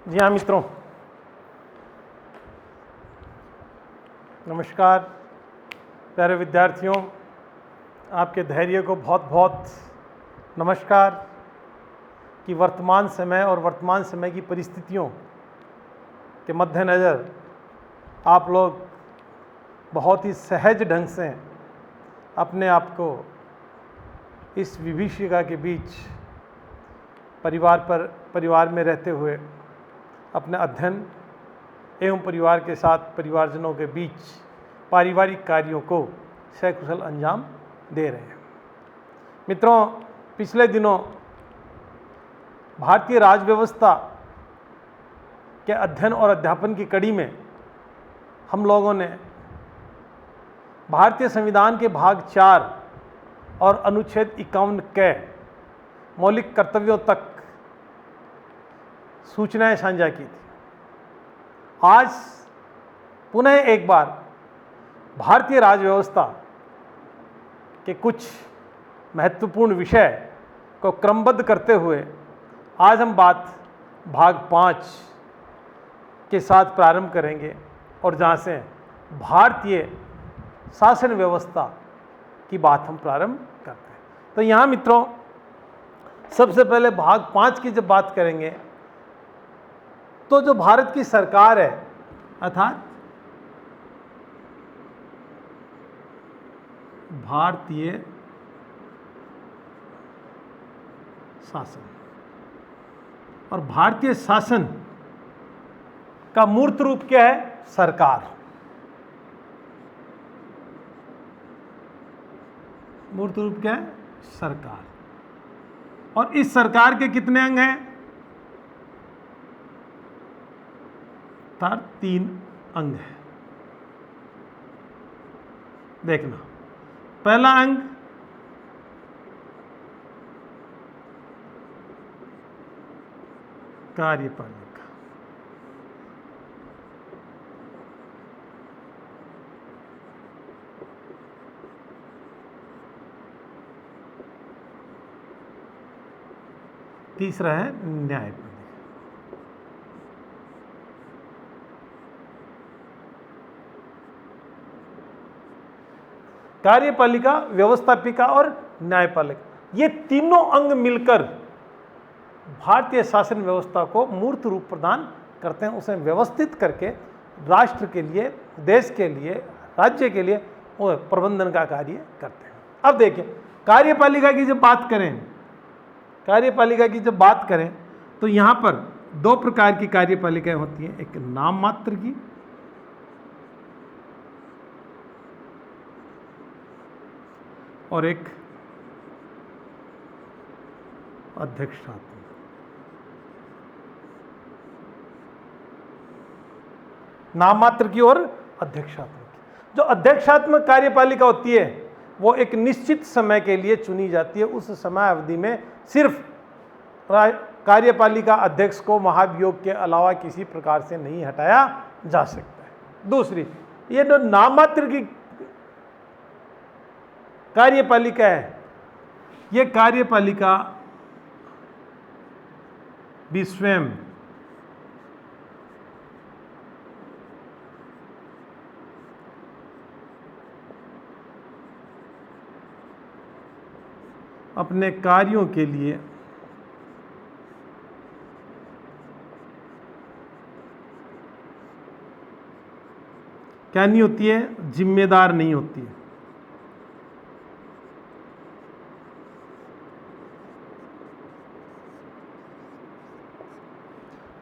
जी हाँ मित्रों, नमस्कार। प्यारे विद्यार्थियों, आपके धैर्य को बहुत बहुत नमस्कार कि वर्तमान समय और वर्तमान समय की परिस्थितियों के मद्देनज़र आप लोग बहुत ही सहज ढंग से अपने आप को इस विभीषिका के बीच परिवार में रहते हुए अपने अध्ययन एवं परिवार के साथ परिवारजनों के बीच पारिवारिक कार्यों को सकुशल अंजाम दे रहे हैं। मित्रों, पिछले दिनों भारतीय राज व्यवस्था के अध्ययन और अध्यापन की कड़ी में हम लोगों ने भारतीय संविधान के भाग 4 और अनुच्छेद 51 के मौलिक कर्तव्यों तक सूचनाएं साझा की थी। आज पुनः एक बार भारतीय राज व्यवस्था के कुछ महत्वपूर्ण विषय को क्रमबद्ध करते हुए आज हम बात भाग 5 के साथ प्रारंभ करेंगे और जहाँ से भारतीय शासन व्यवस्था की बात हम प्रारंभ करते हैं। तो यहाँ मित्रों, सबसे पहले भाग 5 की जब बात करेंगे तो जो भारत की सरकार है अर्थात भारतीय शासन, और भारतीय शासन का मूर्त रूप क्या है? सरकार। मूर्त रूप क्या है? सरकार। और इस सरकार के कितने अंग हैं? 3 अंग है। देखना, पहला अंग कार्यपालिका, तीसरा है न्यायपालिका। कार्यपालिका, व्यवस्थापिका और न्यायपालिका, ये तीनों अंग मिलकर भारतीय शासन व्यवस्था को मूर्त रूप प्रदान करते हैं। उसे व्यवस्थित करके राष्ट्र के लिए, देश के लिए, राज्य के लिए वो प्रबंधन का कार्य करते हैं। अब देखिए, कार्यपालिका की जब बात करें तो यहाँ पर 2 प्रकार की कार्यपालिकाएं होती हैं। एक नाम मात्र की और एक अध्यक्षात्मक। नाम मात्र की और अध्यक्षात्मक। जो अध्यक्षात्मक कार्यपालिका होती है वो एक निश्चित समय के लिए चुनी जाती है। उस समय अवधि में सिर्फ कार्यपालिका अध्यक्ष को महाभियोग के अलावा किसी प्रकार से नहीं हटाया जा सकता है। दूसरी, ये जो नाम मात्र की कार्यपालिका है, ये कार्यपालिका भी स्वयं अपने कार्यों के लिए क्या नहीं होती है? जिम्मेदार नहीं होती है।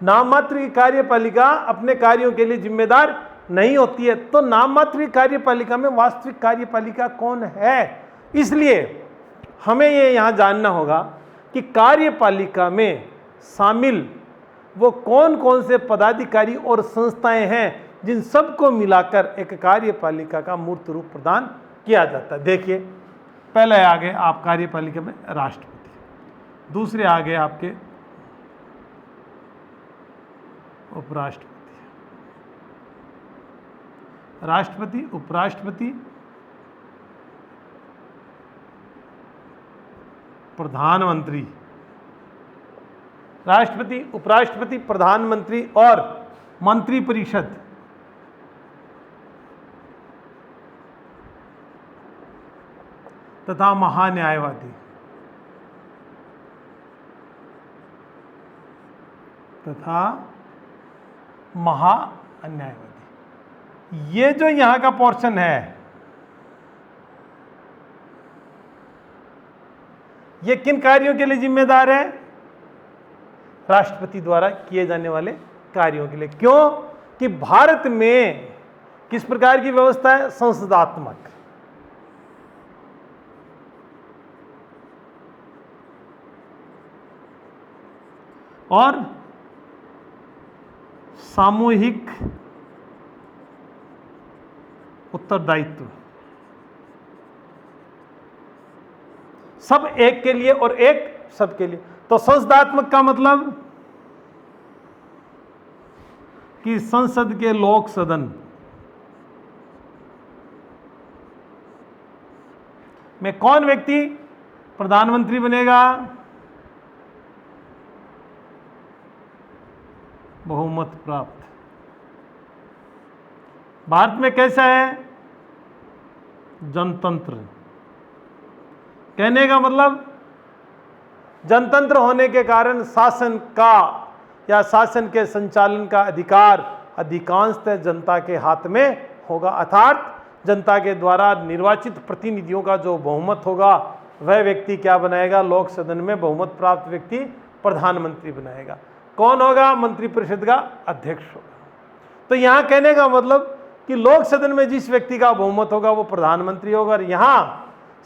नाम मात्र की कार्यपालिका अपने कार्यों के लिए जिम्मेदार नहीं होती है। तो नाम मात्र की कार्यपालिका में वास्तविक कार्यपालिका कौन है? इसलिए हमें ये यहाँ जानना होगा कि कार्यपालिका में शामिल वो कौन कौन से पदाधिकारी और संस्थाएं हैं जिन सबको मिलाकर एक कार्यपालिका का मूर्त रूप प्रदान किया जाता है। देखिए, पहले आगे आप कार्यपालिका में राष्ट्रपति, दूसरे आगे आपके उपराष्ट्रपति, राष्ट्रपति, उपराष्ट्रपति, प्रधानमंत्री राष्ट्रपति, उपराष्ट्रपति, प्रधानमंत्री और मंत्रिपरिषद तथा महान्यायवादी तथा महान्यायवादी। ये जो यहां का पोर्शन है, ये किन कार्यों के लिए जिम्मेदार है? राष्ट्रपति द्वारा किए जाने वाले कार्यों के लिए। क्यों? कि भारत में किस प्रकार की व्यवस्था है? संसदात्मक। और सामूहिक उत्तरदायित्व। सब एक के लिए और एक सबके लिए। तो संसदात्मक का मतलब कि संसद के लोक सदन में कौन व्यक्ति प्रधानमंत्री बनेगा? बहुमत प्राप्त। भारत में कैसा है? जनतंत्र। कहने का मतलब जनतंत्र होने के कारण शासन का या शासन के संचालन का अधिकार अधिकांशतः जनता के हाथ में होगा। अर्थात जनता के द्वारा निर्वाचित प्रतिनिधियों का जो बहुमत होगा वह व्यक्ति क्या बनाएगा? लोक सदन में बहुमत प्राप्त व्यक्ति प्रधानमंत्री बनाएगा। कौन होगा? मंत्रिपरिषद का अध्यक्ष होगा। तो यहां कहने का मतलब कि लोक सदन में जिस व्यक्ति का बहुमत होगा वो प्रधानमंत्री होगा, और यहां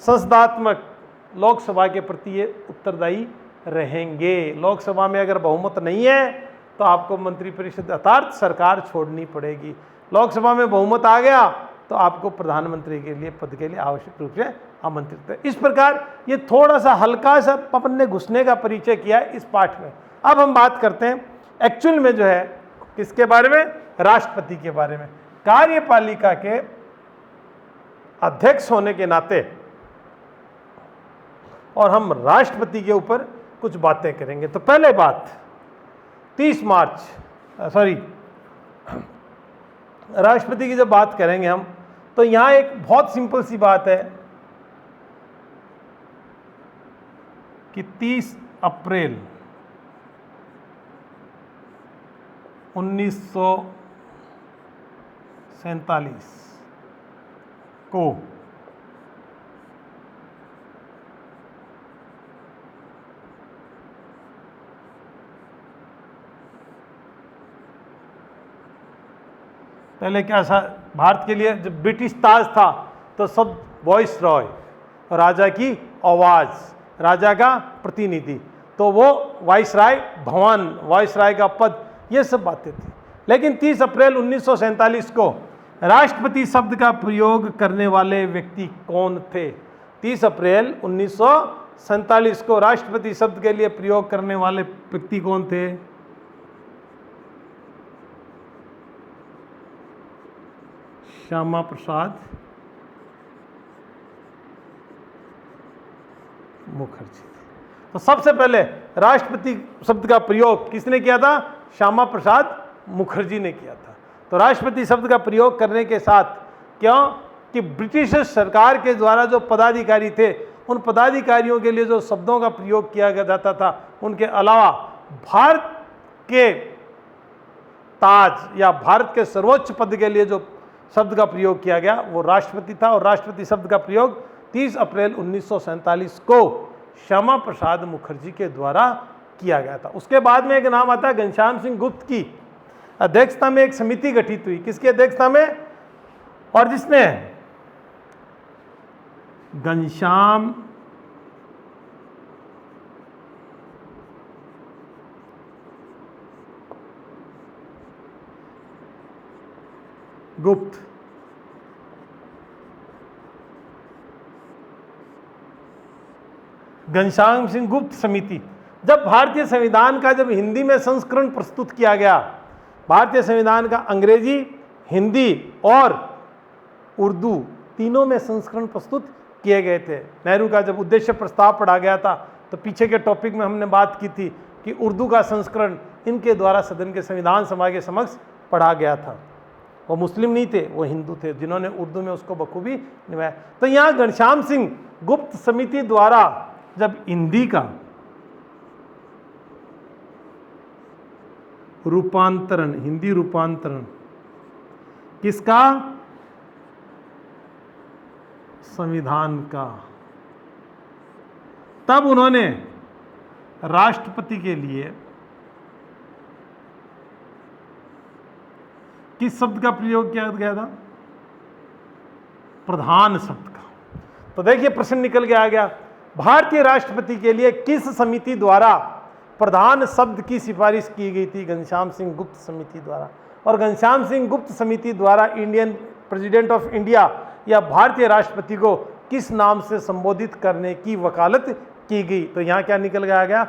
संसदात्मक लोकसभा के प्रति ये उत्तरदायी रहेंगे। लोकसभा में अगर बहुमत नहीं है तो आपको मंत्रिपरिषद अर्थात सरकार छोड़नी पड़ेगी। लोकसभा में बहुमत आ गया तो आपको प्रधानमंत्री के लिए पद के लिए आवश्यक रूप से आमंत्रित है। इस प्रकार ये थोड़ा सा हल्का सा अपन ने घुसने का परिचय किया है इस पाठ में। अब हम बात करते हैं एक्चुअल में जो है किसके बारे में? राष्ट्रपति के बारे में। कार्यपालिका के अध्यक्ष होने के नाते और हम राष्ट्रपति के ऊपर कुछ बातें करेंगे। तो पहले बात 30 मार्च राष्ट्रपति की जब बात करेंगे हम, तो यहां एक बहुत सिंपल सी बात है कि 30 अप्रैल 1947 को पहले क्या था? भारत के लिए जब ब्रिटिश ताज था तो सब वॉइस रॉय, राजा की आवाज, राजा का प्रतिनिधि, तो वो वाइसराय भवन, वाइसराय का पद, ये सब बातें थी। लेकिन 30 अप्रैल 1947 को राष्ट्रपति शब्द का प्रयोग करने वाले व्यक्ति कौन थे? 30 अप्रैल 1947 को राष्ट्रपति शब्द के लिए प्रयोग करने वाले व्यक्ति कौन थे? श्यामा प्रसाद मुखर्जी। तो सबसे पहले राष्ट्रपति शब्द का प्रयोग किसने किया था? श्यामा प्रसाद मुखर्जी ने किया था। तो राष्ट्रपति शब्द का प्रयोग करने के साथ, क्यों कि ब्रिटिश सरकार के द्वारा जो पदाधिकारी थे उन पदाधिकारियों के लिए जो शब्दों का प्रयोग किया जाता था, उनके अलावा भारत के ताज या भारत के सर्वोच्च पद के लिए जो शब्द का प्रयोग किया गया वो राष्ट्रपति था। और राष्ट्रपति शब्द का प्रयोग 30 अप्रैल 1947 को श्यामा प्रसाद मुखर्जी के द्वारा किया गया था। उसके बाद में एक नाम आता है घनश्याम सिंह गुप्त की अध्यक्षता में एक समिति गठित हुई। किसकी अध्यक्षता में? और जिसने घनश्याम गुप्त घनश्याम सिंह गुप्त समिति। जब भारतीय संविधान का जब हिंदी में संस्करण प्रस्तुत किया गया, भारतीय संविधान का अंग्रेजी, हिंदी और उर्दू तीनों में संस्करण प्रस्तुत किए गए थे। नेहरू का जब उद्देश्य प्रस्ताव पढ़ा गया था तो पीछे के टॉपिक में हमने बात की थी कि उर्दू का संस्करण इनके द्वारा सदन के संविधान सभा के समक्ष पढ़ा गया था। वो मुस्लिम नहीं थे, वो हिंदू थे, जिन्होंने उर्दू में उसको बखूबी निभाया। तो यहाँ घनश्याम सिंह गुप्त समिति द्वारा जब हिंदी का रूपांतरण, हिंदी रूपांतरण किसका? संविधान का, तब उन्होंने राष्ट्रपति के लिए किस शब्द का प्रयोग किया गया था? प्रधान शब्द का। तो देखिए प्रश्न निकल के आ गया, भारतीय राष्ट्रपति के लिए किस समिति द्वारा प्रधान शब्द की सिफारिश की गई थी? घनश्याम सिंह गुप्त समिति द्वारा। और घनश्याम सिंह गुप्त समिति द्वारा इंडियन प्रेसिडेंट ऑफ इंडिया या भारतीय राष्ट्रपति को किस नाम से संबोधित करने की वकालत की गई? तो यहां क्या निकल के आ गया?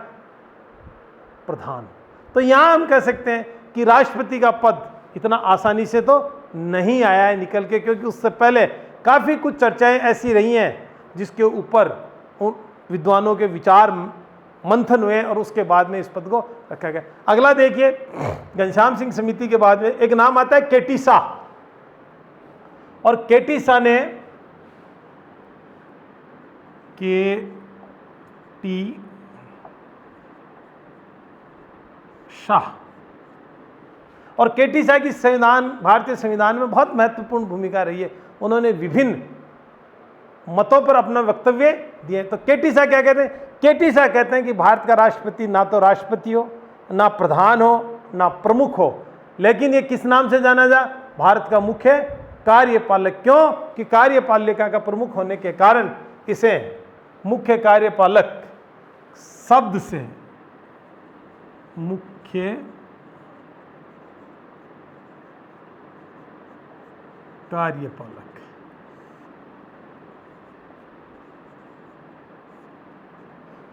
प्रधान। तो यहां हम कह सकते हैं कि राष्ट्रपति का पद इतना आसानी से तो नहीं आया है निकल के, क्योंकि उससे पहले काफी कुछ चर्चाएं ऐसी रही हैं जिसके ऊपर विद्वानों के विचार मंथन हुए और उसके बाद में इस पद को रखा गया। अगला देखिए, घनश्याम सिंह समिति के बाद में एक नाम आता है केटी शाह। और केटी शाह ने और केटी शाह की संविधान, भारतीय संविधान में बहुत महत्वपूर्ण भूमिका रही है। उन्होंने विभिन्न मतों पर अपना वक्तव्य दिए। तो केटी शाह क्या कहते हैं? केटी शाह कहते हैं कि भारत का राष्ट्रपति ना तो राष्ट्रपति हो, ना प्रधान हो, ना प्रमुख हो, लेकिन ये किस नाम से जाना जा? भारत का मुख्य कार्यपालक। क्यों? कि कार्यपालिका का प्रमुख होने के कारण इसे मुख्य कार्यपालक शब्द से मुख्य कार्यपालक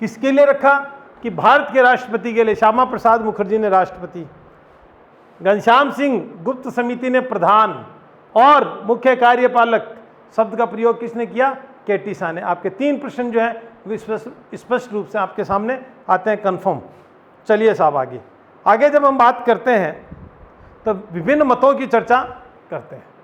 किसके लिए रखा? कि भारत के राष्ट्रपति के लिए श्यामा प्रसाद मुखर्जी ने राष्ट्रपति, घनश्याम सिंह गुप्त समिति ने प्रधान, और मुख्य कार्यपालक शब्द का प्रयोग किसने किया? केटी शाह ने। आपके 3 प्रश्न जो है वो स्पष्ट रूप से आपके सामने आते हैं, कंफर्म। चलिए साहब आगे जब हम बात करते हैं तो विभिन्न मतों की चर्चा करते हैं।